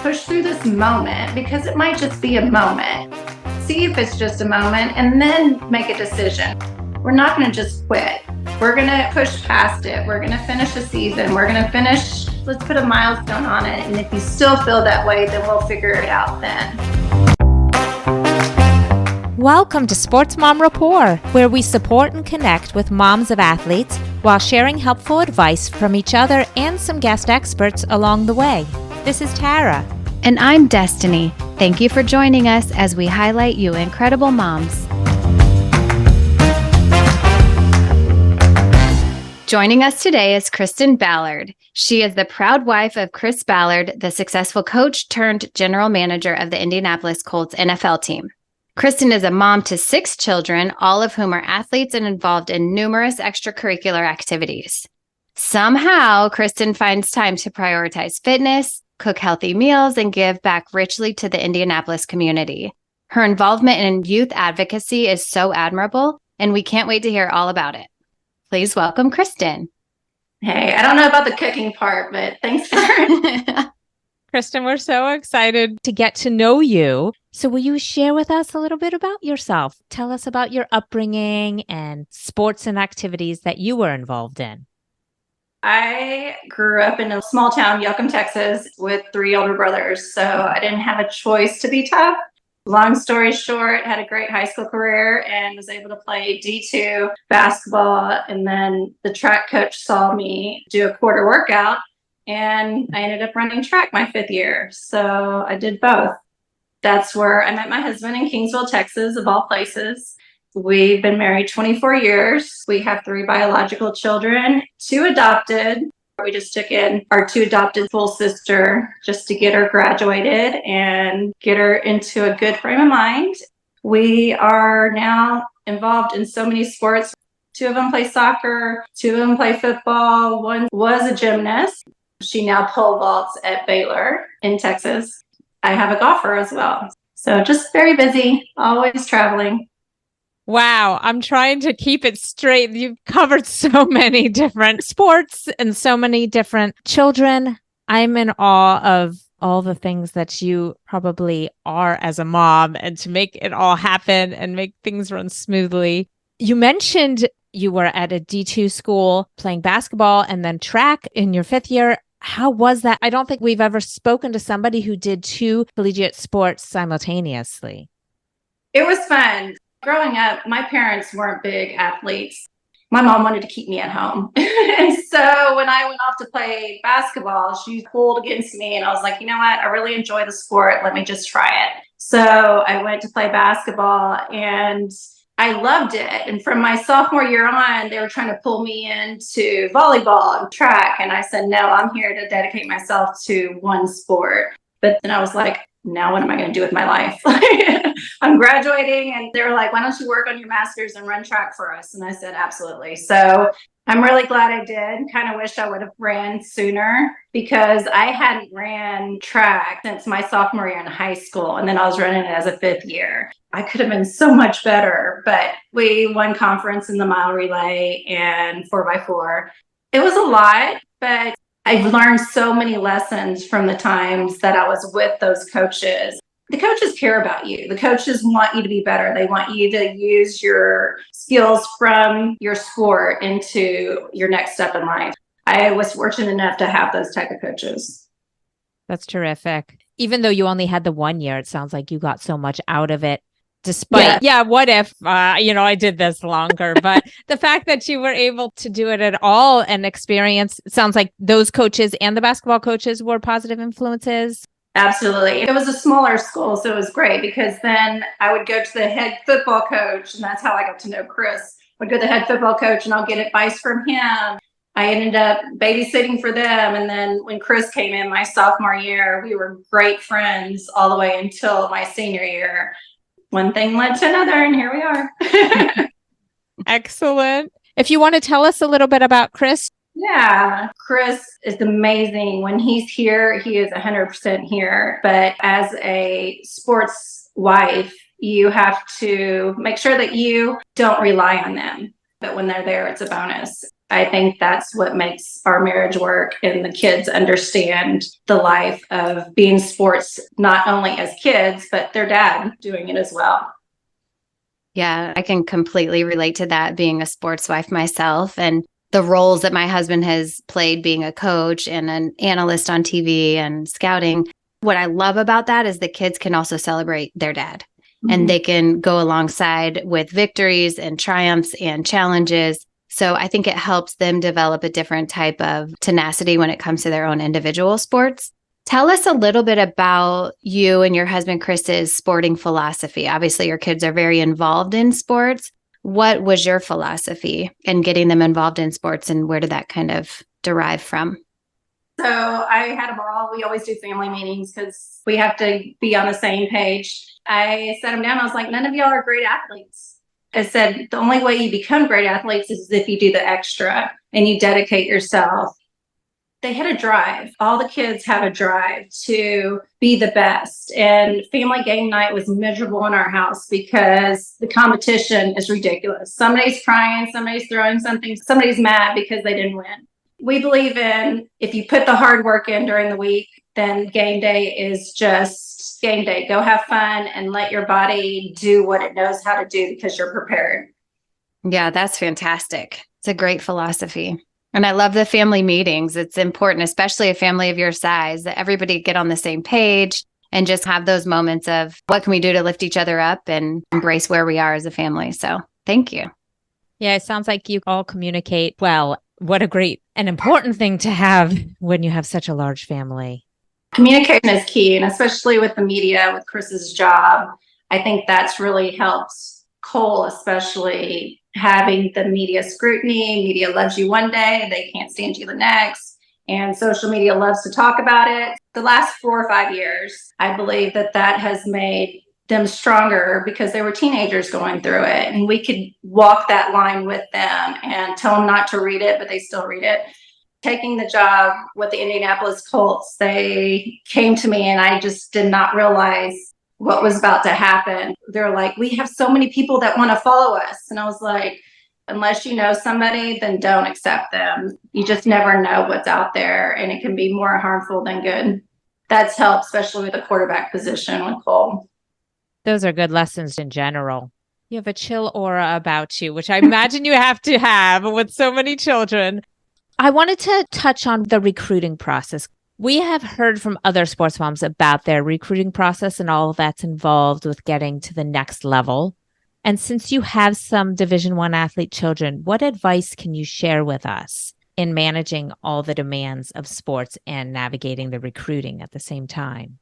push through this moment because it might just be a moment. See if it's just a moment and then make a decision. We're not going to just quit. We're going to push past it. We're going to finish the season. Let's put a milestone on it. And if you still feel that way, then we'll figure it out then. Welcome to Sports Mom Rapport, where we support and connect with moms of athletes while sharing helpful advice from each other and some guest experts along the way. This is Tara. And I'm Destiny. Thank you for joining us as we highlight you incredible moms. Joining us today is Kristin Ballard. She is the proud wife of Chris Ballard, the successful coach turned general manager of the Indianapolis Colts NFL team. Kristin is a mom to 6 children, all of whom are athletes and involved in numerous extracurricular activities. Somehow, Kristin finds time to prioritize fitness, cook healthy meals, and give back richly to the Indianapolis community. Her involvement in youth advocacy is so admirable, and we can't wait to hear all about it. Please welcome Kristin. Hey, I don't know about the cooking part, but thanks for Kristin, we're so excited to get to know you. So will you share with us a little bit about yourself? Tell us about your upbringing and sports and activities that you were involved in. I grew up in a small town, Yoakum, Texas, with 3 older brothers, so I didn't have a choice to be tough. Long story short, had a great high school career and was able to play D2 basketball. And then the track coach saw me do a quarter workout, and I ended up running track my 5th year. So I did both. That's where I met my husband in Kingsville, Texas, of all places. We've been married 24 years. We have 3 biological children, 2 adopted. We just took in our 2 adopted full sister just to get her graduated and get her into a good frame of mind. We are now involved in so many sports. 2 of them play soccer, 2 of them play football. One was a gymnast. She now pole vaults at Baylor in Texas. I have a golfer as well. So just very busy, always traveling. Wow, I'm trying to keep it straight. You've covered so many different sports and so many different children. I'm in awe of all the things that you probably are as a mom and to make it all happen and make things run smoothly. You mentioned you were at a D2 school playing basketball and then track in your 5th year. How was that? I don't think we've ever spoken to somebody who did 2 collegiate sports simultaneously. It was fun. Growing up, my parents weren't big athletes. My mom wanted to keep me at home. And so when I went off to play basketball, she pulled against me. And I was like, you know what? I really enjoy the sport. Let me just try it. So I went to play basketball and I loved it. And from my sophomore year on, they were trying to pull me into volleyball and track. And I said, no, I'm here to dedicate myself to one sport. But then I was like, now what am I going to do with my life? I'm graduating, and they were like, why don't you work on your master's and run track for us? And I said, absolutely. So I'm really glad I did. Kind of wish I would have ran sooner because I hadn't ran track since my sophomore year in high school. And then I was running it as a 5th year. I could have been so much better, but we won conference in the mile relay and 4x4. It was a lot, but I've learned so many lessons from the times that I was with those coaches. The coaches care about you. The coaches want you to be better. They want you to use your skills from your sport into your next step in life. I was fortunate enough to have those type of coaches. That's terrific. Even though you only had the 1 year, it sounds like you got so much out of it. Despite, what if, I did this longer, but the fact that you were able to do it at all and experience, it sounds like those coaches and the basketball coaches were positive influences. Absolutely. It was a smaller school, so it was great because then I would go to the head football coach, and that's how I got to know Chris. I'd go to the head football coach and I'll get advice from him. I ended up babysitting for them. And then when Chris came in my sophomore year, we were great friends all the way until my senior year. One thing led to another, and here we are. Excellent. If you want to tell us a little bit about Chris. Yeah, Chris is amazing. When he's here, he is 100% here. But as a sports wife, you have to make sure that you don't rely on them. But when they're there, it's a bonus. I think that's what makes our marriage work, and the kids understand the life of being sports, not only as kids, but their dad doing it as well. Yeah, I can completely relate to that, being a sports wife myself, and the roles that my husband has played being a coach and an analyst on TV and scouting. What I love about that is the kids can also celebrate their dad, and they can go alongside with victories and triumphs and challenges. So I think it helps them develop a different type of tenacity when it comes to their own individual sports. Tell us a little bit about you and your husband, Chris's sporting philosophy. Obviously, your kids are very involved in sports. What was your philosophy in getting them involved in sports, and where did that kind of derive from? So I had a ball. We always do family meetings because we have to be on the same page. I sat them down. I was like, none of y'all are great athletes. I said, the only way you become great athletes is if you do the extra and you dedicate yourself. They had a drive. All the kids have a drive to be the best. And family game night was miserable in our house because the competition is ridiculous. Somebody's crying, somebody's throwing something, somebody's mad because they didn't win. We believe in, if you put the hard work in during the week, then game day is just game day. Go have fun and let your body do what it knows how to do because you're prepared. Yeah, that's fantastic. It's a great philosophy. And I love the family meetings. It's important, especially a family of your size, that everybody get on the same page and just have those moments of what can we do to lift each other up and embrace where we are as a family. So thank you. Yeah, it sounds like you all communicate well. What a great and important thing to have when you have such a large family. Communication is key, and especially with the media, with Chris's job, I think that's really helped Cole, especially having the media scrutiny. Media loves you one day, they can't stand you the next. And social media loves to talk about it. The last 4 or 5 years, I believe that has made them stronger because they were teenagers going through it. And we could walk that line with them and tell them not to read it, but they still read it. Taking the job with the Indianapolis Colts, they came to me and I just did not realize what was about to happen. They're like, we have so many people that want to follow us. And I was like, unless you know somebody, then don't accept them. You just never know what's out there, and it can be more harmful than good. That's helped, especially with the quarterback position with Cole. Those are good lessons in general. You have a chill aura about you, which I imagine you have to have with so many children. I wanted to touch on the recruiting process. We have heard from other sports moms about their recruiting process and all that's involved with getting to the next level. And since you have some Division I athlete children, what advice can you share with us in managing all the demands of sports and navigating the recruiting at the same time?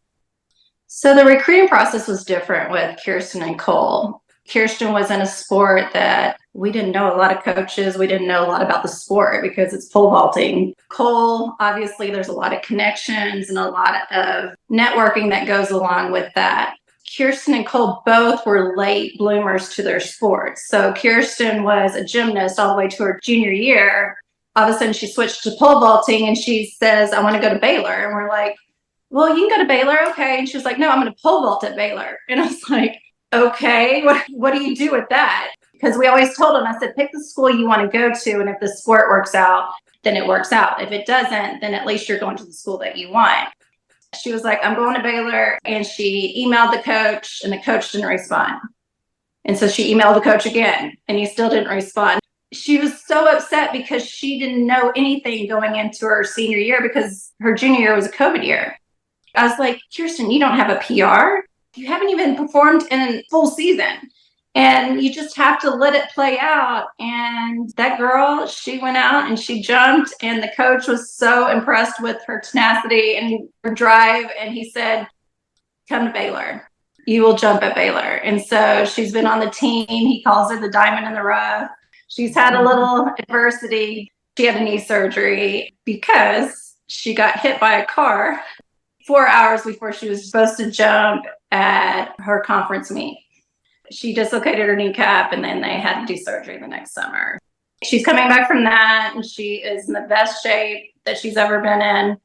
So the recruiting process was different with Kirsten and Cole. Kirsten was in a sport that we didn't know a lot of coaches. We didn't know a lot about the sport because it's pole vaulting. Cole, obviously, there's a lot of connections and a lot of networking that goes along with that. Kirsten and Cole both were late bloomers to their sports. So Kirsten was a gymnast all the way to her junior year. All of a sudden, she switched to pole vaulting and she says, I want to go to Baylor. And we're like, well, you can go to Baylor. Okay. And she was like, no, I'm going to pole vault at Baylor. And I was like, okay, what do you do with that? Because we always told them, I said, pick the school you want to go to. And if the sport works out, then it works out. If it doesn't, then at least you're going to the school that you want. She was like, I'm going to Baylor. And she emailed the coach and the coach didn't respond. And so she emailed the coach again and he still didn't respond. She was so upset because she didn't know anything going into her senior year because her junior year was a COVID year. I was like, Kirsten, you don't have a PR. You haven't even performed in a full season. And you just have to let it play out. And that girl, she went out and she jumped. And the coach was so impressed with her tenacity and her drive. And he said, come to Baylor. You will jump at Baylor. And so she's been on the team. He calls her the diamond in the rough. She's had a little adversity. She had a knee surgery because she got hit by a car 4 hours before she was supposed to jump at her conference meet. She dislocated her kneecap and then they had to do surgery the next summer. She's coming back from that and she is in the best shape that she's ever been in.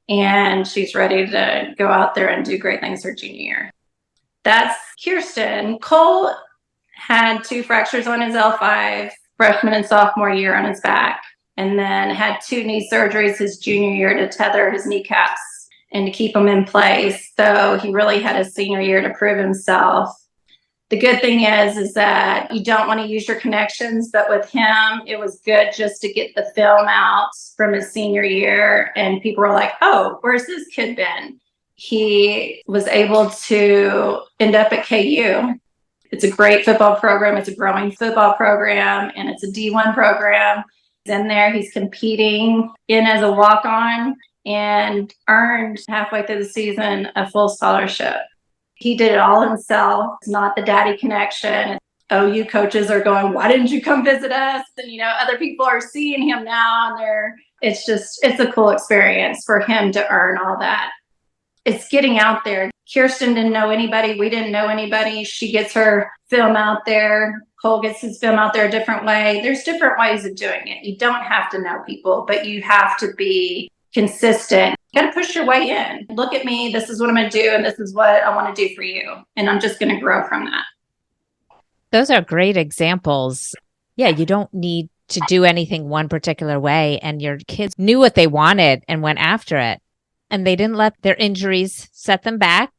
And she's ready to go out there and do great things her junior year. That's Kirsten. Cole had 2 fractures on his L5 freshman and sophomore year on his back. and then had 2 knee surgeries his junior year to tether his kneecaps and to keep them in place. So he really had his senior year to prove himself. The good thing is that you don't want to use your connections, but with him, it was good just to get the film out from his senior year. And people were like, oh, where's this kid been? He was able to end up at KU. It's a great football program. It's a growing football program, and it's a D1 program. He's in there. He's competing in as a walk-on and earned halfway through the season a full scholarship. He did it all himself. It's not the daddy connection. OU coaches are going, why didn't you come visit us? And, other people are seeing him now, and it's a cool experience for him to earn all that. It's getting out there. Kristin didn't know anybody. We didn't know anybody. She gets her film out there. Cole gets his film out there a different way. There's different ways of doing it. You don't have to know people, but you have to be consistent. You got to push your way in. Look at me. This is what I'm going to do, and this is what I want to do for you. And I'm just going to grow from that. Those are great examples. Yeah, you don't need to do anything one particular way. And your kids knew what they wanted and went after it. And they didn't let their injuries set them back,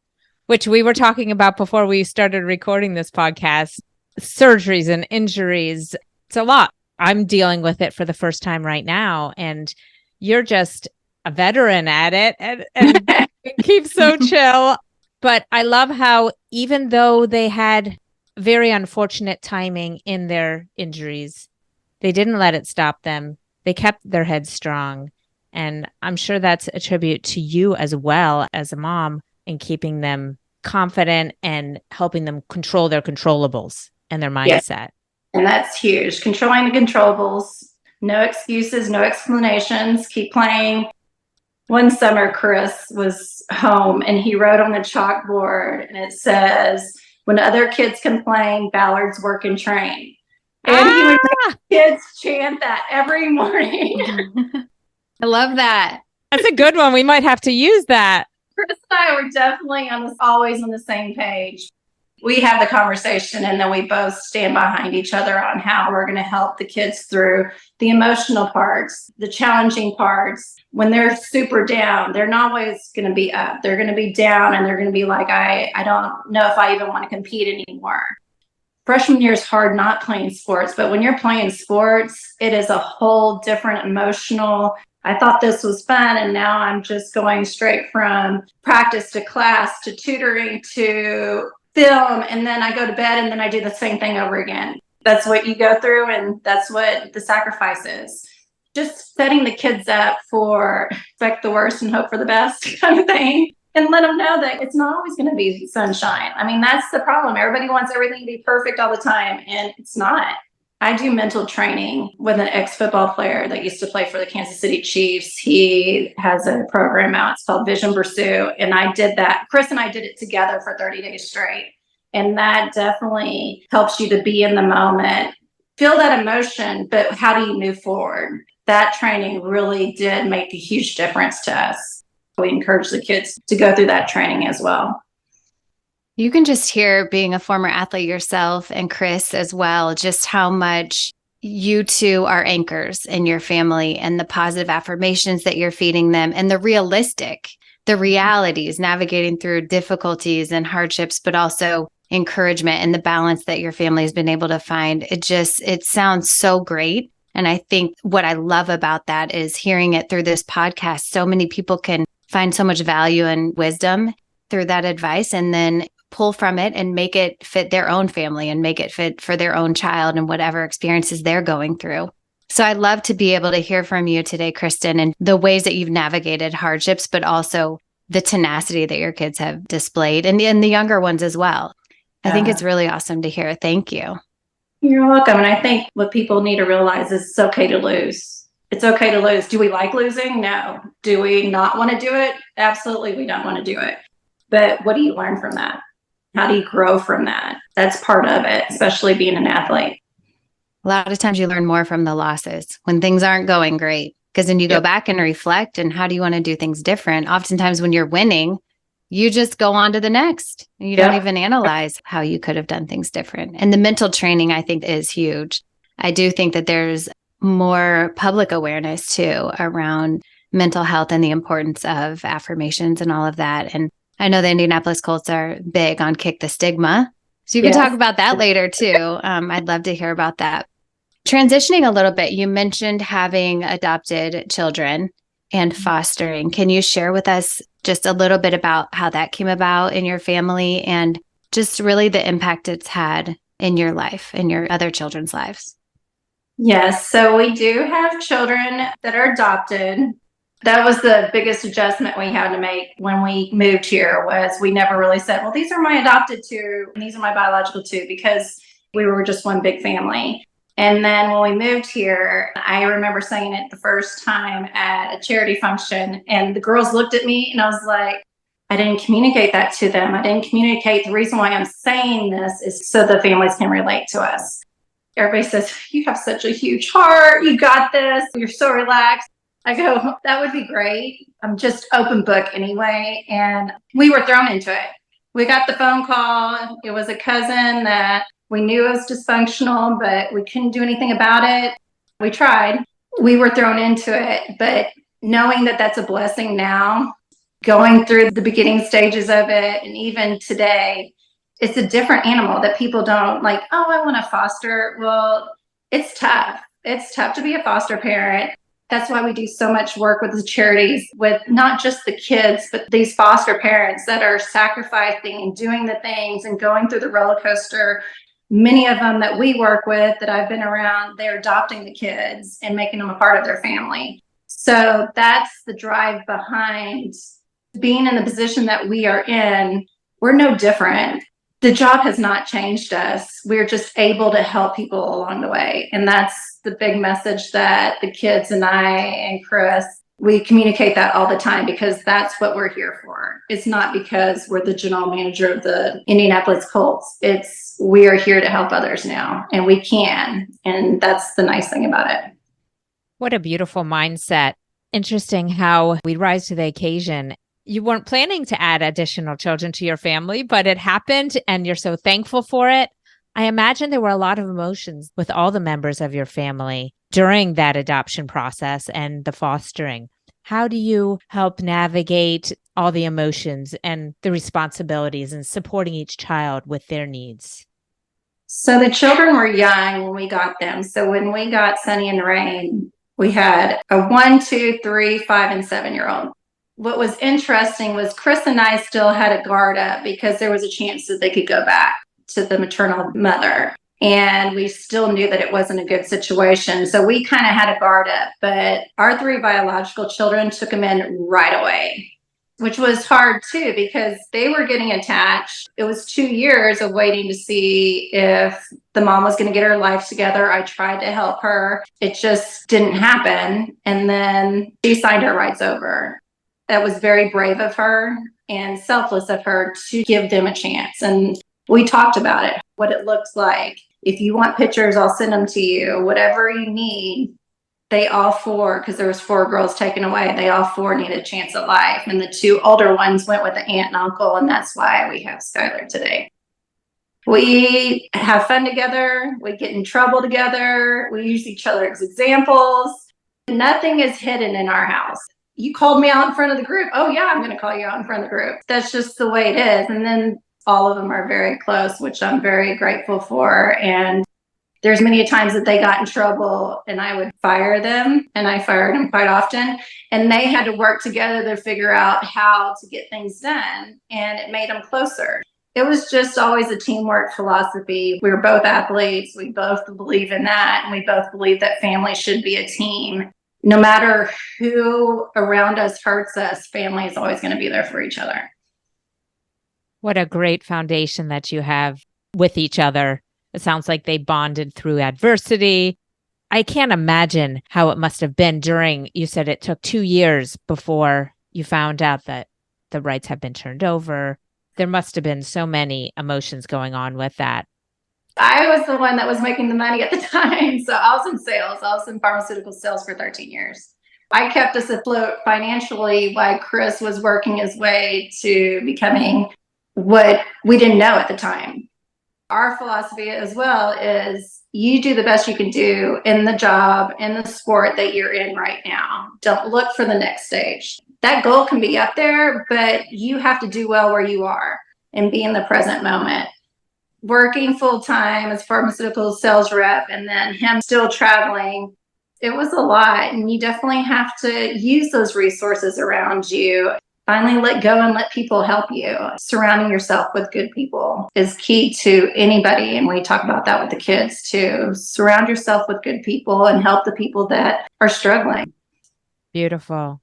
which we were talking about before we started recording this podcast. Surgeries and injuries. It's a lot. I'm dealing with it for the first time right now. And you're just a veteran at it and keep so chill. But I love how even though they had very unfortunate timing in their injuries, they didn't let it stop them. They kept their heads strong. And I'm sure that's a tribute to you as well as a mom in keeping them confident and helping them control their controllables and their mindset. Yes. And that's huge. Controlling the controllables. No excuses, no explanations. Keep playing. One summer, Chris was home and he wrote on the chalkboard, and it says, when other kids complain, Ballard's work and train. And he would make kids chant that every morning. I love that. That's a good one. We might have to use that. Chris and I were definitely always on the same page. We have the conversation, and then we both stand behind each other on how we're going to help the kids through the emotional parts, the challenging parts. When they're super down, they're not always going to be up. They're going to be down, and they're going to be like, I don't know if I even want to compete anymore. Freshman year is hard not playing sports, but when you're playing sports, it is a whole different emotional. I thought this was fun, and now I'm just going straight from practice to class to tutoring to film, and then I go to bed, and then I do the same thing over again. That's what you go through, and that's what the sacrifice is. Just setting the kids up for expect the worst and hope for the best kind of thing, and let them know that it's not always going to be sunshine. I mean, that's the problem. Everybody wants everything to be perfect all the time, and it's not. I do mental training with an ex-football player that used to play for the Kansas City Chiefs. He has a program out. It's called Vision Pursue. And I did that. Chris and I did it together for 30 days straight. And that definitely helps you to be in the moment, feel that emotion, but how do you move forward? That training really did make a huge difference to us. We encourage the kids to go through that training as well. You can just hear, being a former athlete yourself, and Chris as well, just how much you two are anchors in your family, and the positive affirmations that you're feeding them, and the realities, navigating through difficulties and hardships, but also encouragement and the balance that your family has been able to find. It sounds so great. And I think what I love about that is hearing it through this podcast. So many people can find so much value and wisdom through that advice, and then pull from it and make it fit their own family and make it fit for their own child and whatever experiences they're going through. So I'd love to be able to hear from you today, Kristin, and the ways that you've navigated hardships, but also the tenacity that your kids have displayed, and the younger ones as well. I think it's really awesome to hear. Thank you. You're welcome. And I think what people need to realize is it's okay to lose. It's okay to lose. Do we like losing? No. Do we not want to do it? Absolutely, we don't want to do it. But what do you learn from that? How do you grow from that? That's part of it, especially being an athlete. A lot of times you learn more from the losses when things aren't going great, because then you go back and reflect, and how do you want to do things different? Oftentimes when you're winning, you just go on to the next, and you don't even analyze how you could have done things different. And the mental training, I think, is huge. I do think that there's more public awareness too around mental health and the importance of affirmations and all of that. And I know the Indianapolis Colts are big on Kick the Stigma. So you can talk about that later too. I'd love to hear about that. Transitioning a little bit, you mentioned having adopted children and fostering. Can you share with us just a little bit about how that came about in your family and just really the impact it's had in your life and your other children's lives? Yes, so we do have children that are adopted. That was the biggest adjustment we had to make when we moved here, was we never really said, well, these are my adopted two and these are my biological two, because we were just one big family. And then when we moved here, I remember saying it the first time at a charity function, and the girls looked at me and I was like, I didn't communicate that to them. I didn't communicate the reason why I'm saying this is so the families can relate to us. Everybody says, you have such a huge heart. You got this. You're so relaxed. I go, that would be great. I'm just open book anyway. And we were thrown into it. We got the phone call. It was a cousin that we knew it was dysfunctional, but we couldn't do anything about it. We tried. We were thrown into it. But knowing that that's a blessing now, going through the beginning stages of it, and even today, it's a different animal that people don't like, oh, I want to foster. Well, it's tough. It's tough to be a foster parent. That's why we do so much work with the charities, with not just the kids, but these foster parents that are sacrificing and doing the things and going through the roller coaster. Many of them that we work with, that I've been around, they're adopting the kids and making them a part of their family. So that's the drive behind being in the position that we are in. We're no different. The job has not changed us. We're just able to help people along the way. And that's the big message that the kids and I and Chris, we communicate that all the time, because that's what we're here for. It's not because we're the general manager of the Indianapolis Colts. It's we are here to help others now, and we can. And that's the nice thing about it. What a beautiful mindset. Interesting how we rise to the occasion. You weren't planning to add additional children to your family, but it happened and you're so thankful for it. I imagine there were a lot of emotions with all the members of your family during that adoption process and the fostering. How do you help navigate all the emotions and the responsibilities and supporting each child with their needs? So the children were young when we got them. So when we got Sunny and Rain, we had a 1, 2, 3, 5, and 7-year-old. What was interesting was Chris and I still had a guard up because there was a chance that they could go back to the maternal mother. And we still knew that it wasn't a good situation. So we kind of had a guard up, but our 3 biological children took them in right away, which was hard too, because they were getting attached. It was 2 years of waiting to see if the mom was going to get her life together. I tried to help her. It just didn't happen. And then she signed her rights over. That was very brave of her and selfless of her to give them a chance. And we talked about it, what it looks like. If you want pictures, I'll send them to you. Whatever you need. They all 4, because there was 4 girls taken away, they all 4 needed a chance at life. And the 2 older ones went with the aunt and uncle, and that's why we have Skylar today. We have fun together. We get in trouble together. We use each other as examples. Nothing is hidden in our house. You called me out in front of the group. Oh yeah, I'm going to call you out in front of the group. That's just the way it is. And then all of them are very close, which I'm very grateful for. And there's many times that they got in trouble and I would fire them, and I fired them quite often. And they had to work together to figure out how to get things done. And it made them closer. It was just always a teamwork philosophy. We were both athletes. We both believe in that. And we both believe that family should be a team. No matter who around us hurts us, family is always going to be there for each other. What a great foundation that you have with each other. It sounds like they bonded through adversity. I can't imagine how it must have been during, you said it took 2 years before you found out that the rights have been turned over. There must have been so many emotions going on with that. I was the one that was making the money at the time. So I was in sales. I was in pharmaceutical sales for 13 years. I kept us afloat financially while Chris was working his way to becoming what we didn't know at the time. Our philosophy as well is you do the best you can do in the job, in the sport that you're in right now. Don't look for the next stage. That goal can be up there, but you have to do well where you are and be in the present moment. Working full time as pharmaceutical sales rep and then him still traveling, it was a lot. And you definitely have to use those resources around you. Finally, let go and let people help you. Surrounding yourself with good people is key to anybody. And we talk about that with the kids too. Surround yourself with good people and help the people that are struggling. Beautiful.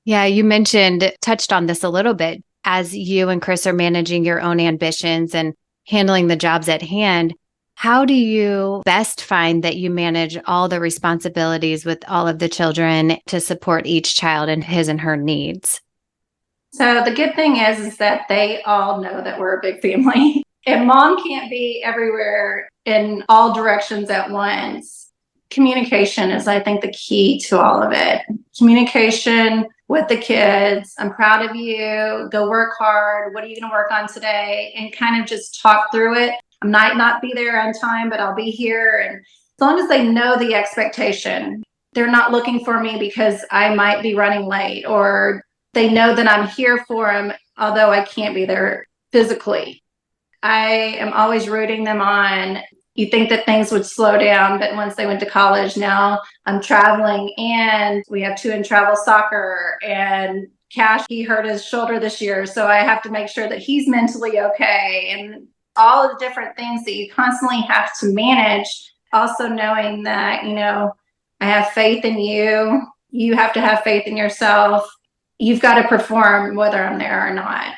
Yeah, you touched on this a little bit as you and Chris are managing your own ambitions and handling the jobs at hand. How do you best find that you manage all the responsibilities with all of the children to support each child and his and her needs? So the good thing is that they all know that we're a big family. And mom can't be everywhere in all directions at once. Communication is, I think, the key to all of it. Communication with the kids. I'm proud of you. Go work hard. What are you going to work on today? And kind of just talk through it. I might not be there on time, but I'll be here. And as long as they know the expectation, they're not looking for me because I might be running late, or they know that I'm here for them, although I can't be there physically. I am always rooting them on. You think that things would slow down, but once they went to college, now I'm traveling and we have two in travel soccer, and Cash, he hurt his shoulder this year. So I have to make sure that he's mentally okay, and all of the different things that you constantly have to manage. Also knowing that, I have faith in you. You have to have faith in yourself. You've got to perform whether I'm there or not.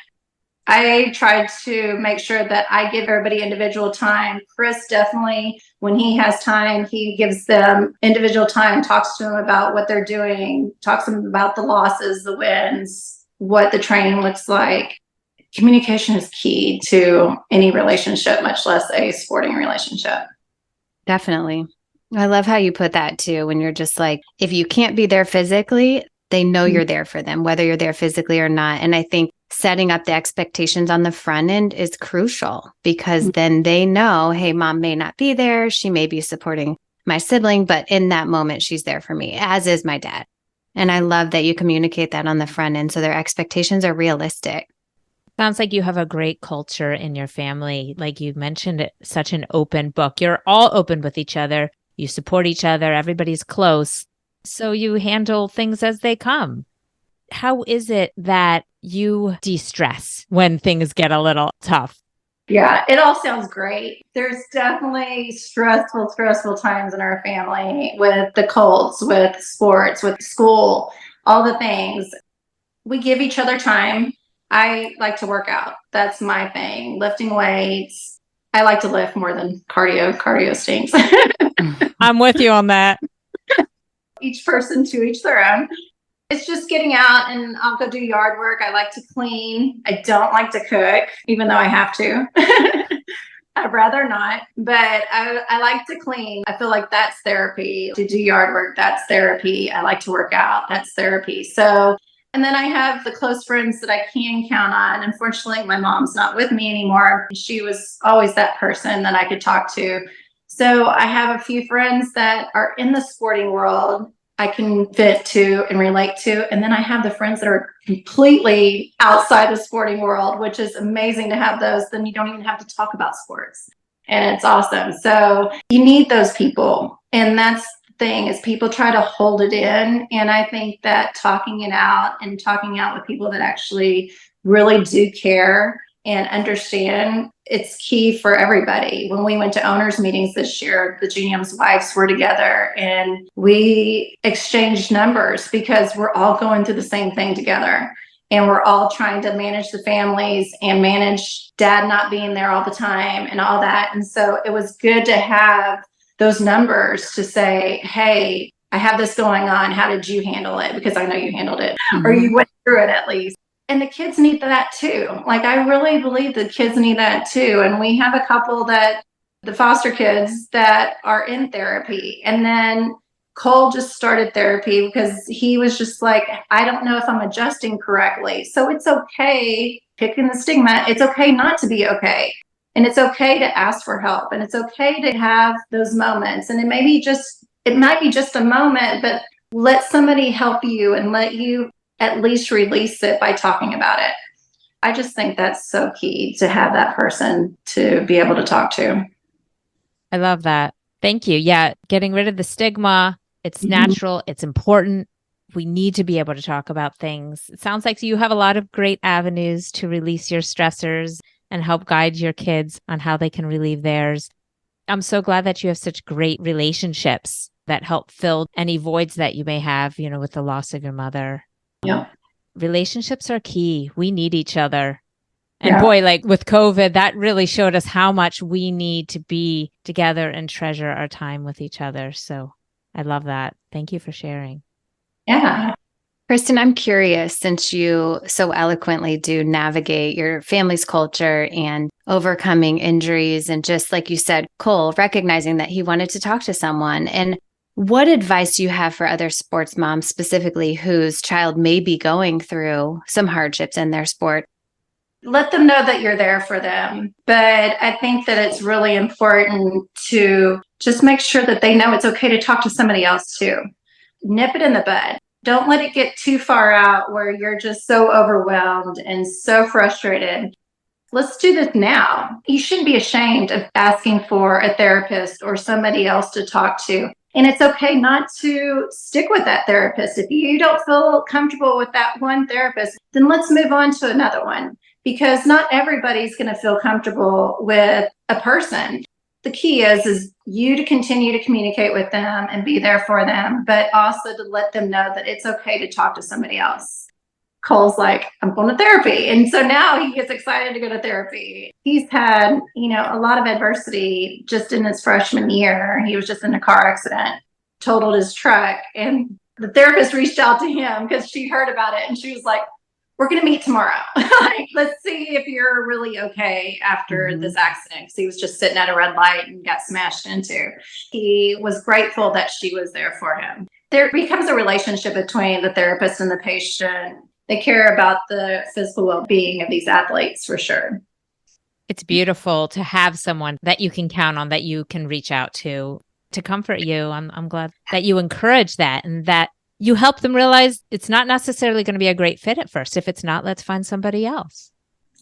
I try to make sure that I give everybody individual time. Chris definitely, when he has time, he gives them individual time, talks to them about what they're doing, talks to them about the losses, the wins, what the training looks like. Communication is key to any relationship, much less a sporting relationship. Definitely. I love how you put that too, when you're just like, if you can't be there physically, they know you're there for them, whether you're there physically or not. And I think setting up the expectations on the front end is crucial, because then they know, hey, mom may not be there. She may be supporting my sibling, but in that moment, she's there for me, as is my dad. And I love that you communicate that on the front end so their expectations are realistic. Sounds like you have a great culture in your family. Like you mentioned, it's such an open book. You're all open with each other. You support each other. Everybody's close. So you handle things as they come. How is it that you de-stress when things get a little tough? Yeah, it all sounds great. There's definitely stressful times in our family with the Colts, with sports, with school, all the things. We give each other time. I like to work out. That's my thing. Lifting weights. I like to lift more than cardio. Cardio stinks. I'm with you on that. Each person to each their own. It's just getting out, and I'll go do yard work. I like to clean. I don't like to cook, even though I have to. I'd rather not, but I like to clean. I feel like that's therapy. To do yard work, that's therapy. I like to work out. That's therapy. So, and then I have the close friends that I can count on. Unfortunately, my mom's not with me anymore. She was always that person that I could talk to. So I have a few friends that are in the sporting world I can fit to and relate to. And then I have the friends that are completely outside the sporting world, which is amazing to have those. Then you don't even have to talk about sports. And it's awesome. So you need those people. And that's the thing, is people try to hold it in. And I think that talking it out and talking out with people that actually really do care and understand, it's key for everybody. When we went to owners meetings this year, the GM's wives were together and we exchanged numbers because we're all going through the same thing together. And we're all trying to manage the families and manage dad not being there all the time and all that. And so it was good to have those numbers to say, hey, I have this going on. How did you handle it? Because I know you handled it, or you went through it at least. And the kids need that too. Like, I really believe the kids need that too. And we have a couple that, the foster kids, that are in therapy. And then Cole just started therapy because he was just like, I don't know if I'm adjusting correctly. So it's okay, picking the stigma. It's okay not to be okay. And it's okay to ask for help, and it's okay to have those moments. And it might be just a moment, but let somebody help you and let you at least release it by talking about it. I just think that's so key, to have that person to be able to talk to. I love that. Thank you. Yeah. Getting rid of the stigma. It's natural. It's important. We need to be able to talk about things. It sounds like you have a lot of great avenues to release your stressors and help guide your kids on how they can relieve theirs. I'm so glad that you have such great relationships that help fill any voids that you may have, with the loss of your mother. Yeah. Relationships are key. We need each other. And boy, like with COVID, that really showed us how much we need to be together and treasure our time with each other. So I love that. Thank you for sharing. Yeah. Kristin, I'm curious, since you so eloquently do navigate your family's culture and overcoming injuries, and just like you said, Cole, recognizing that he wanted to talk to someone. And what advice do you have for other sports moms specifically whose child may be going through some hardships in their sport? Let them know that you're there for them. But I think that it's really important to just make sure that they know it's okay to talk to somebody else too. Nip it in the bud. Don't let it get too far out where you're just so overwhelmed and so frustrated. Let's do this now. You shouldn't be ashamed of asking for a therapist or somebody else to talk to. And it's okay not to stick with that therapist. If you don't feel comfortable with that one therapist, then let's move on to another one, because not everybody's going to feel comfortable with a person. The key is you to continue to communicate with them and be there for them, but also to let them know that it's okay to talk to somebody else. Cole's like, I'm going to therapy. And so now he gets excited to go to therapy. He's had, a lot of adversity just in his freshman year. He was just in a car accident, totaled his truck. And the therapist reached out to him because she heard about it. And she was like, we're going to meet tomorrow. Let's see if you're really okay after this accident. Because he was just sitting at a red light and got smashed into. He was grateful that she was there for him. There becomes a relationship between the therapist and the patient. They care about the physical well-being of these athletes for sure. It's beautiful to have someone that you can count on, that you can reach out to comfort you. I'm glad that you encourage that, and that you help them realize it's not necessarily going to be a great fit at first. If it's not, let's find somebody else.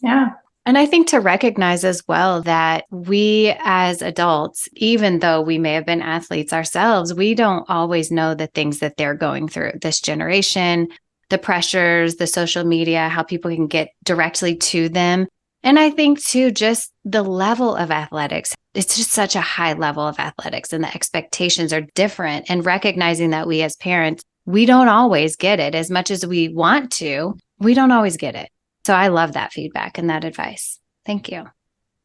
Yeah. And I think to recognize as well that we as adults, even though we may have been athletes ourselves, we don't always know the things that they're going through. This generation, the pressures, the social media, how people can get directly to them. And I think too, just the level of athletics, it's just such a high level of athletics, and the expectations are different. And recognizing that we as parents, we don't always get it as much as we want to. We don't always get it. So I love that feedback and that advice. Thank you.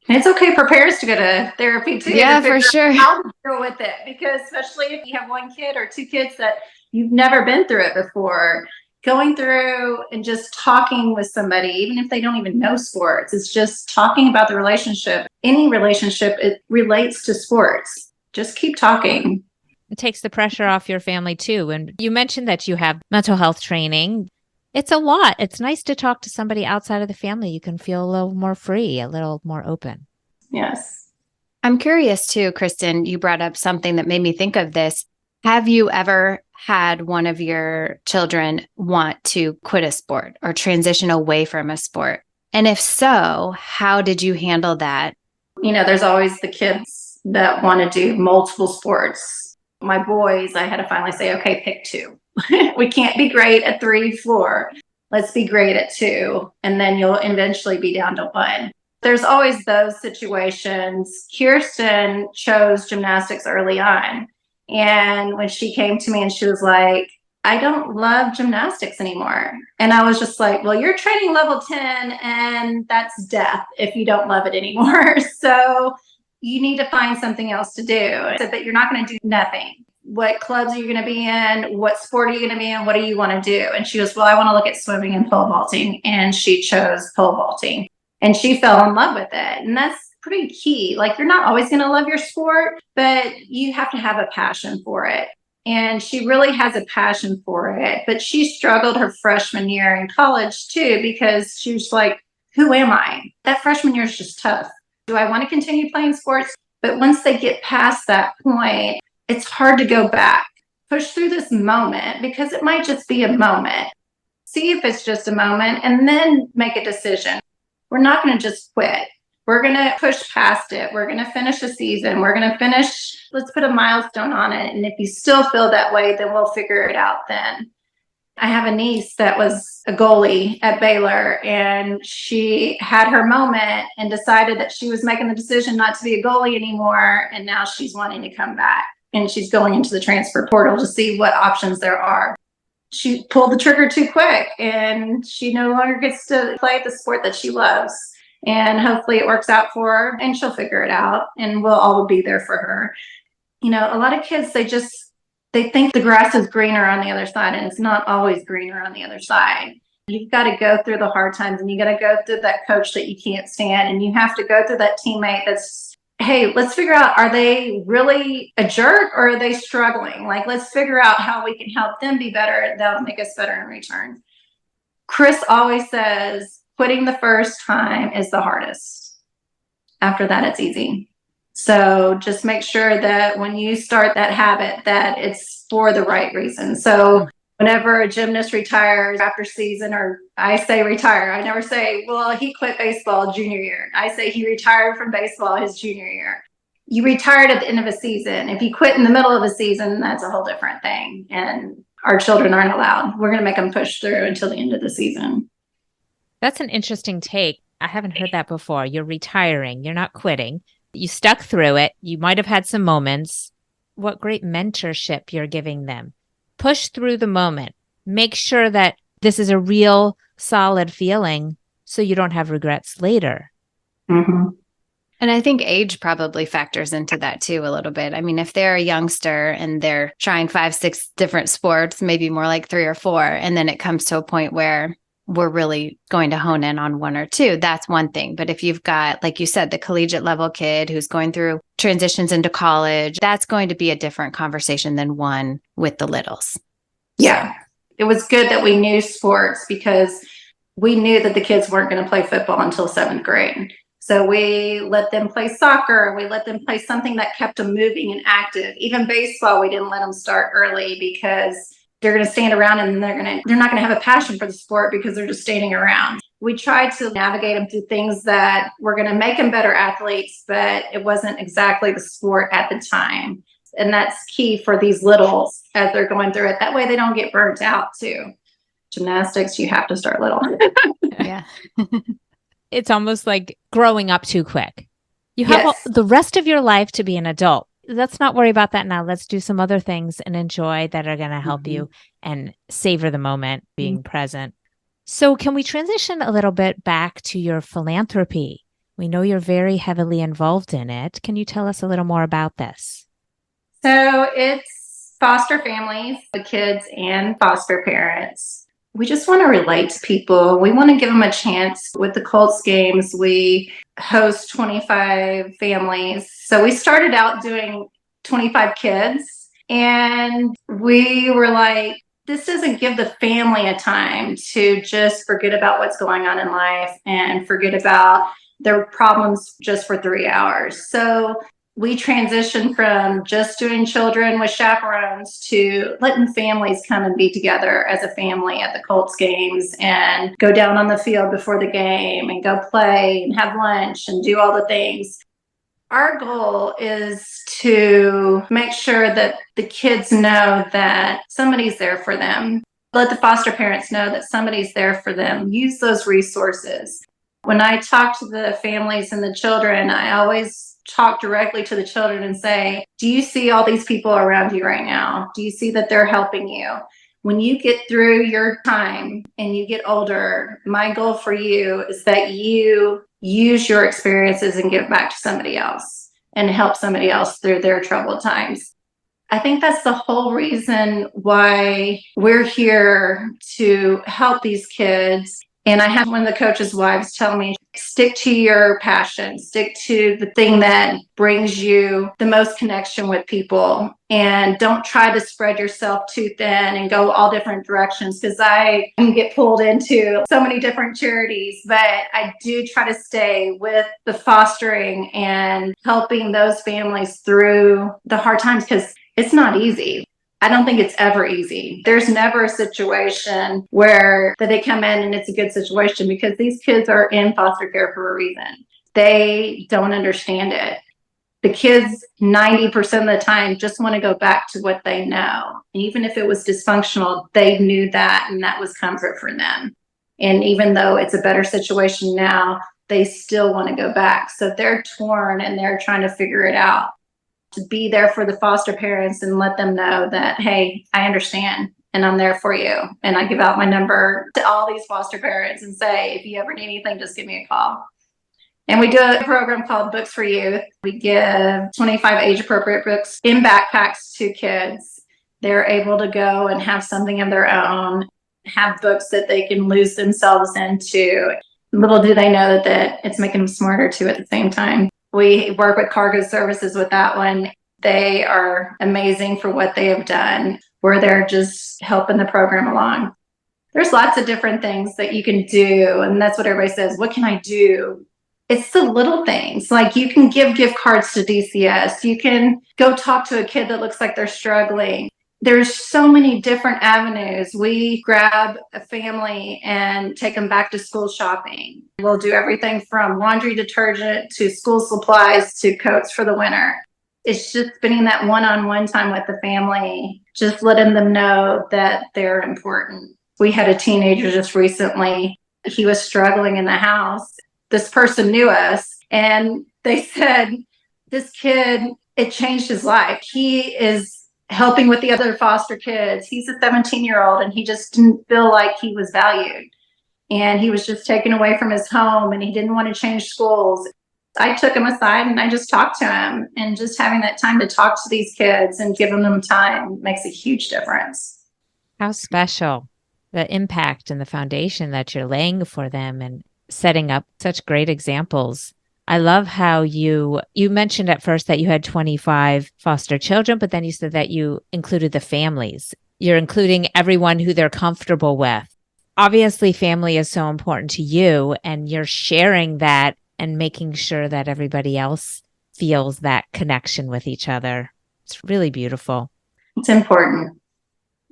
And it's okay for parents to go to therapy too. Yeah, for sure. How to deal with it, because especially if you have one kid or two kids that you've never been through it before, going through and just talking with somebody, even if they don't even know sports, it's just talking about the relationship. Any relationship, it relates to sports. Just keep talking. It takes the pressure off your family too. And you mentioned that you have mental health training. It's a lot. It's nice to talk to somebody outside of the family. You can feel a little more free, a little more open. Yes. I'm curious too, Kristin, you brought up something that made me think of this. Have you ever had one of your children want to quit a sport or transition away from a sport? And if so, how did you handle that? There's always the kids that want to do multiple sports. My boys, I had to finally say, okay, pick two. We can't be great at 3, 4. Let's be great at 2. And then you'll eventually be down to 1. There's always those situations. Kirsten chose gymnastics early on. And when she came to me and she was like, I don't love gymnastics anymore. And I was just like, well, you're training level 10 and that's death if you don't love it anymore. So you need to find something else to do. I said, but you're not going to do nothing. What clubs are you going to be in? What sport are you going to be in? What do you want to do? And she goes, well, I want to look at swimming and pole vaulting. And she chose pole vaulting and she fell in love with it. And that's pretty key. Like, you're not always going to love your sport, but you have to have a passion for it. And she really has a passion for it. But she struggled her freshman year in college too, because she was like, who am I? That freshman year is just tough. Do I want to continue playing sports? But once they get past that point, it's hard to go back. Push through this moment because it might just be a moment. See if it's just a moment and then make a decision. We're not going to just quit. We're going to push past it. We're going to finish a season. We're going to finish, let's put a milestone on it. And if you still feel that way, then we'll figure it out then. I have a niece that was a goalie at Baylor, and she had her moment and decided that she was making the decision not to be a goalie anymore. And now she's wanting to come back, and she's going into the transfer portal to see what options there are. She pulled the trigger too quick, and she no longer gets to play the sport that she loves. And hopefully it works out for her and she'll figure it out and we'll all be there for her. You know, a lot of kids, they think the grass is greener on the other side, and it's not always greener on the other side. You've got to go through the hard times, and you got to go through that coach that you can't stand, and you have to go through that teammate that's, hey, let's figure out, are they really a jerk or are they struggling? Like, let's figure out how we can help them be better. That'll make us better in return. Chris always says, quitting the first time is the hardest. After that, it's easy. So just make sure that when you start that habit, that it's for the right reason. So whenever a gymnast retires after season, or I say retire, I never say, well, he quit baseball junior year. I say he retired from baseball his junior year. You retired at the end of a season. If you quit in the middle of a season, that's a whole different thing. And our children aren't allowed. We're going to make them push through until the end of the season. That's an interesting take. I haven't heard that before. You're retiring. You're not quitting. You stuck through it. You might have had some moments. What great mentorship you're giving them. Push through the moment. Make sure that this is a real solid feeling so you don't have regrets later. Mm-hmm. And I think age probably factors into that too a little bit. I mean, if they're a youngster and they're trying 5, 6 different sports, maybe more like 3 or 4, and then it comes to a point where we're really going to hone in on 1 or 2, that's one thing. But if you've got, like you said, the collegiate level kid who's going through transitions into college, that's going to be a different conversation than one with the littles. Yeah. It was good that we knew sports because we knew that the kids weren't going to play football until 7th grade. So we let them play soccer. We let them play something that kept them moving and active. Even baseball, we didn't let them start early because they're going to stand around and they're not going to have a passion for the sport because they're just standing around. We tried to navigate them through things that were going to make them better athletes, but it wasn't exactly the sport at the time. And that's key for these littles as they're going through it. That way they don't get burnt out too. Gymnastics, you have to start little. Yeah. It's almost like growing up too quick. You have the rest of your life to be an adult. Let's not worry about that now. Let's do some other things and enjoy that are going to help you and savor the moment, being present. So can we transition a little bit back to your philanthropy? We know you're very heavily involved in it. Can you tell us a little more about this? So it's foster families, the kids and foster parents. We just want to relate to people. We want to give them a chance. With the Colts games, we host 25 families. So we started out doing 25 kids, and we were like, this doesn't give the family a time to just forget about what's going on in life and forget about their problems just for 3 hours. So we transitioned from just doing children with chaperones to letting families come and be together as a family at the Colts games and go down on the field before the game and go play and have lunch and do all the things. Our goal is to make sure that the kids know that somebody's there for them. Let the foster parents know that somebody's there for them. Use those resources. When I talk to the families and the children, I always talk directly to the children and say, do you see all these people around you right now? Do you see that they're helping you? When you get through your time and you get older, my goal for you is that you use your experiences and give back to somebody else and help somebody else through their troubled times. I think that's the whole reason why we're here, to help these kids And I had one of the coaches' wives tell me, stick to your passion, stick to the thing that brings you the most connection with people, and don't try to spread yourself too thin and go all different directions, because I can get pulled into so many different charities, but I do try to stay with the fostering and helping those families through the hard times, because it's not easy. I don't think it's ever easy. There's never a situation where that they come in and it's a good situation, because these kids are in foster care for a reason. They don't understand it. The kids 90% of the time just want to go back to what they know. Even if it was dysfunctional, they knew that, and that was comfort for them. And even though it's a better situation now, they still want to go back. So they're torn and they're trying to figure it out. To be there for the foster parents and let them know that, hey, I understand and I'm there for you. And I give out my number to all these foster parents and say, if you ever need anything, just give me a call. And we do a program called Books for Youth. We give 25 age appropriate books in backpacks to kids. They're able to go and have something of their own, have books that they can lose themselves into. Little do they know that it's making them smarter too at the same time. We work with Cargo Services with that one. They are amazing for what they have done, where they're just helping the program along. There's lots of different things that you can do. And that's what everybody says, what can I do? It's the little things. Like, you can give gift cards to DCS. You can go talk to a kid that looks like they're struggling. There's so many different avenues. We grab a family and take them back to school shopping. We'll do everything from laundry detergent to school supplies to coats for the winter. It's just spending that one-on-one time with the family, just letting them know that they're important. We had a teenager just recently. He was struggling in the house. This person knew us, and they said, this kid, it changed his life. He is helping with the other foster kids. He's a 17-year-old, and he just didn't feel like he was valued. And he was just taken away from his home, and he didn't want to change schools. I took him aside and I just talked to him, and just having that time to talk to these kids and giving them time makes a huge difference. How special, the impact and the foundation that you're laying for them and setting up such great examples. I love how you mentioned at first that you had 25 foster children, but then you said that you included the families. You're including everyone who they're comfortable with. Obviously, family is so important to you, and you're sharing that and making sure that everybody else feels that connection with each other. It's really beautiful. It's important.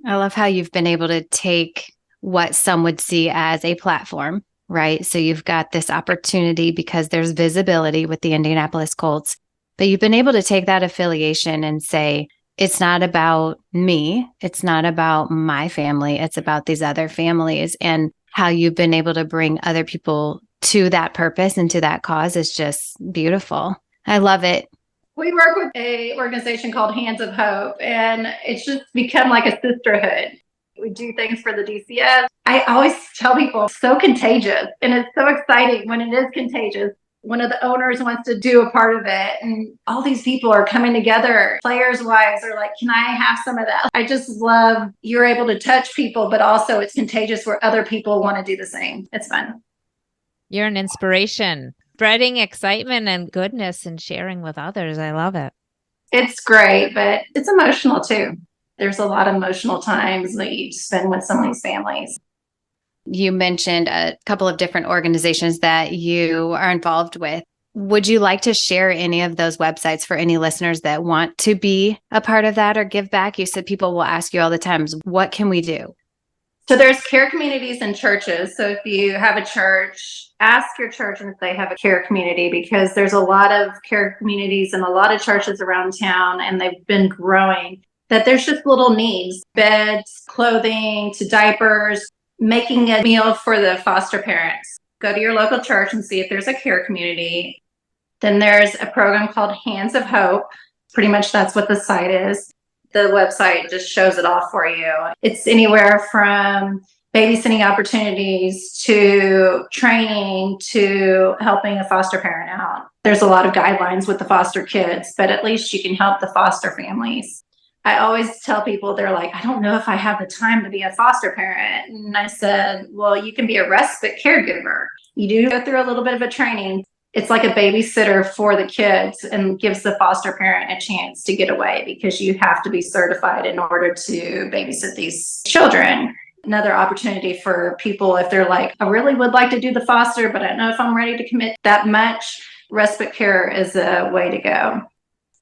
I love how you've been able to take what some would see as a platform, right? So you've got this opportunity because there's visibility with the Indianapolis Colts, but you've been able to take that affiliation and say, it's not about me. It's not about my family. It's about these other families, and how you've been able to bring other people to that purpose and to that cause is just beautiful. I love it. We work with an organization called Hands of Hope, and it's just become like a sisterhood. We do things for the DCS. I always tell people it's so contagious, and it's so exciting when it is contagious. One of the owners wants to do a part of it, and all these people are coming together. Players' wives are like, can I have some of that? I just love you're able to touch people, but also it's contagious where other people want to do the same. It's fun. You're an inspiration, spreading excitement and goodness and sharing with others. I love it. It's great, but it's emotional too. There's a lot of emotional times that you spend with some of these families. You mentioned a couple of different organizations that you are involved with. Would you like to share any of those websites for any listeners that want to be a part of that or give back? You said people will ask you all the time, what can we do? So there's care communities and churches. So if you have a church, ask your church if they have a care community, because there's a lot of care communities and a lot of churches around town, and they've been growing, that there's just little needs, beds, clothing, to diapers, making a meal for the foster parents. Go to your local church and see if there's a care community. Then there's a program called Hands of Hope. Pretty much that's what the site is. The website just shows it all for you. It's anywhere from babysitting opportunities to training to helping a foster parent out. There's a lot of guidelines with the foster kids, but at least you can help the foster families. I always tell people, they're like, I don't know if I have the time to be a foster parent. And I said, well, you can be a respite caregiver. You do go through a little bit of a training. It's like a babysitter for the kids and gives the foster parent a chance to get away, because you have to be certified in order to babysit these children. Another opportunity for people, if they're like, I really would like to do the foster, but I don't know if I'm ready to commit that much. Respite care is a way to go.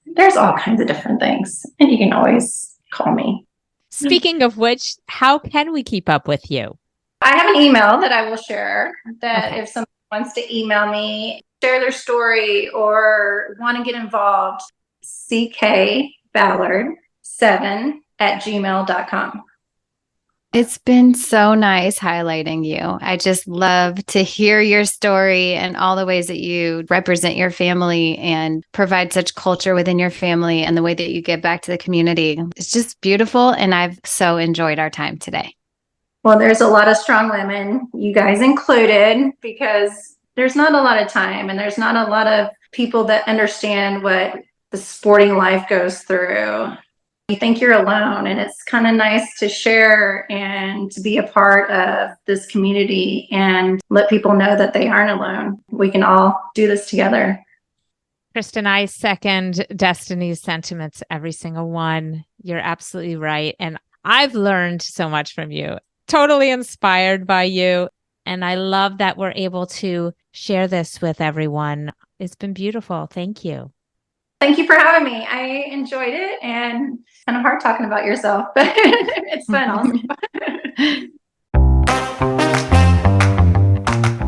There's all kinds of different things, and you can always call me. Speaking of which, how can we keep up with you? I have an email that I will share that if someone wants to email me, share their story or want to get involved, ckballard7@gmail.com. It's been so nice highlighting you. I just love to hear your story and all the ways that you represent your family and provide such culture within your family and the way that you give back to the community. It's just beautiful. And I've so enjoyed our time today. Well, there's a lot of strong women, you guys included, because there's not a lot of time and there's not a lot of people that understand what the sporting life goes through. You think you're alone, and it's kind of nice to share and to be a part of this community and let people know that they aren't alone. We can all do this together. Kristin, I second Destiny's sentiments, every single one. You're absolutely right. And I've learned so much from you, totally inspired by you. And I love that we're able to share this with everyone. It's been beautiful. Thank you. Thank you for having me. I enjoyed it, and it's kind of hard talking about yourself, but it's fun also.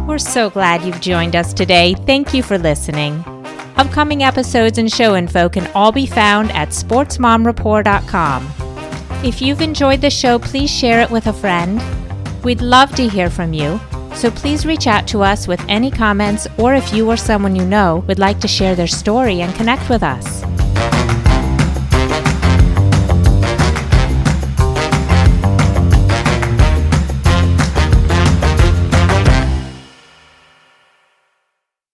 We're so glad you've joined us today. Thank you for listening. Upcoming episodes and show info can all be found at sportsmomrapport.com. If you've enjoyed the show, please share it with a friend. We'd love to hear from you, so please reach out to us with any comments, or if you or someone you know would like to share their story and connect with us.